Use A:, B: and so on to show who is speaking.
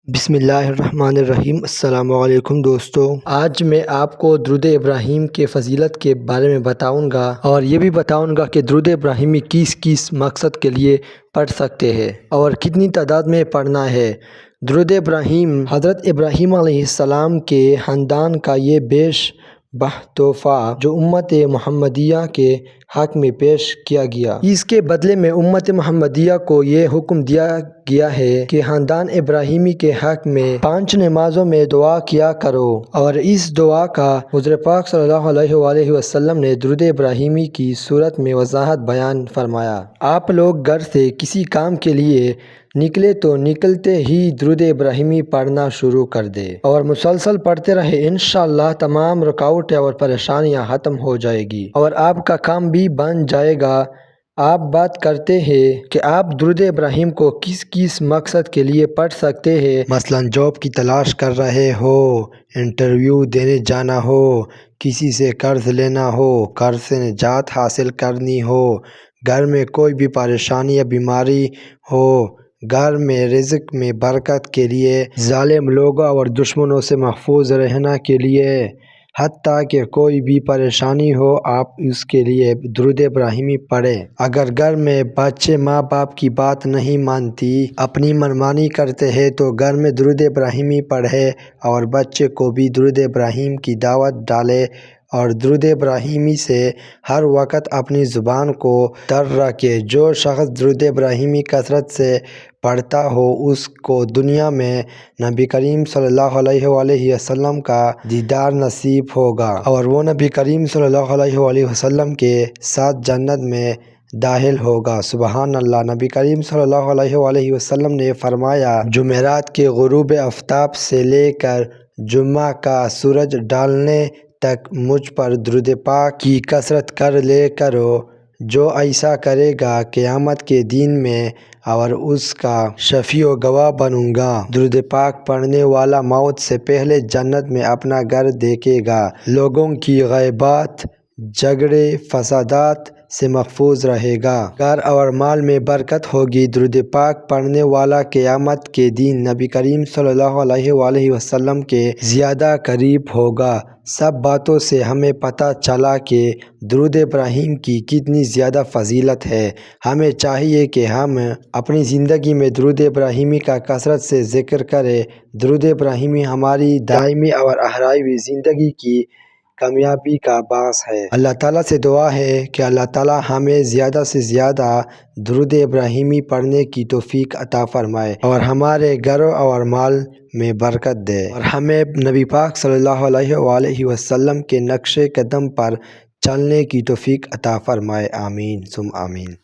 A: بسم اللہ الرحمن الرحیم۔ السلام علیکم دوستو، آج میں آپ کو درود ابراہیم کے فضیلت کے بارے میں بتاؤں گا اور یہ بھی بتاؤں گا کہ درود ابراہیمی کس مقصد کے لیے پڑھ سکتے ہیں اور کتنی تعداد میں پڑھنا ہے۔ درود ابراہیم حضرت ابراہیم علیہ السلام کے خاندان کا یہ بیش بہا تحفہ جو امت محمدیہ کے حق میں پیش کیا گیا، اس کے بدلے میں امت محمدیہ کو یہ حکم دیا گیا ہے کہ خاندان ابراہیمی کے حق میں 5 نمازوں میں دعا کیا کرو، اور اس دعا کا حضور پاک صلی اللہ علیہ وآلہ وسلم نے درود ابراہیمی کی صورت میں وضاحت بیان فرمایا۔ آپ لوگ گھر سے کسی کام کے لیے نکلے تو نکلتے ہی درود ابراہیمی پڑھنا شروع کر دے اور مسلسل پڑھتے رہے، انشاءاللہ تمام رکاوٹیں اور پریشانیاں ختم ہو جائے گی اور آپ کا کام بھی بن جائے گا۔ آپ بات کرتے ہیں کہ آپ درود ابراہیم کو کس مقصد کے لیے پڑھ سکتے ہیں، مثلا جاب کی تلاش کر رہے ہو، انٹرویو دینے جانا ہو، کسی سے قرض لینا ہو، قرض سے نجات حاصل کرنی ہو، گھر میں کوئی بھی پریشانی یا بیماری ہو، گھر میں رزق میں برکت کے لیے، ظالم لوگوں اور دشمنوں سے محفوظ رہنے کے لیے، حتیٰ کہ کوئی بھی پریشانی ہو آپ اس کے لیے درود ابراہیمی پڑھیں۔ اگر گھر میں بچے ماں باپ کی بات نہیں مانتی، اپنی منمانی کرتے ہیں تو گھر میں درود ابراہیمی پڑھیں اور بچے کو بھی درود ابراہیم کی دعوت ڈالیں اور درود ابراہیمی سے ہر وقت اپنی زبان کو تر رکھے۔ جو شخص درود ابراہیمی کثرت سے پڑھتا ہو اس کو دنیا میں نبی کریم صلی اللہ علیہ وآلہ وسلم کا دیدار نصیب ہوگا اور وہ نبی کریم صلی اللہ علیہ وآلہ وسلم کے ساتھ جنت میں داخل ہوگا۔ سبحان اللہ۔ نبی کریم صلی اللہ علیہ وآلہ وسلم نے فرمایا، جمعرات کے غروب آفتاب سے لے کر جمعہ کا سورج ڈھلنے تک مجھ پر درود پاک کی کثرت کر لیا کرو۔ جو ایسا کرے گا قیامت کے دن میں اور اس کا شفیع و گواہ بنوں گا۔ درود پاک پڑھنے والا موت سے پہلے جنت میں اپنا گھر دیکھے گا، لوگوں کی غیبت، جھگڑے فسادات سے محفوظ رہے گا، گھر اور مال میں برکت ہوگی۔ درود پاک پڑھنے والا قیامت کے دن نبی کریم صلی اللہ علیہ وآلہ وسلم کے زیادہ قریب ہوگا۔ سب باتوں سے ہمیں پتہ چلا کہ درود ابراہیم کی کتنی زیادہ فضیلت ہے۔ ہمیں چاہیے کہ ہم اپنی زندگی میں درود ابراہیمی کا کثرت سے ذکر کریں۔ درود ابراہیمی ہماری دائمی اور اخروی زندگی کی کامیابی کا باعث ہے۔ اللہ تعالیٰ سے دعا ہے کہ اللہ تعالیٰ ہمیں زیادہ سے زیادہ درود ابراہیمی پڑھنے کی توفیق عطا فرمائے اور ہمارے گھروں اور مال میں برکت دے اور ہمیں نبی پاک صلی اللہ علیہ وآلہ وسلم کے نقش قدم پر چلنے کی توفیق عطا فرمائے۔ آمین ثم آمین۔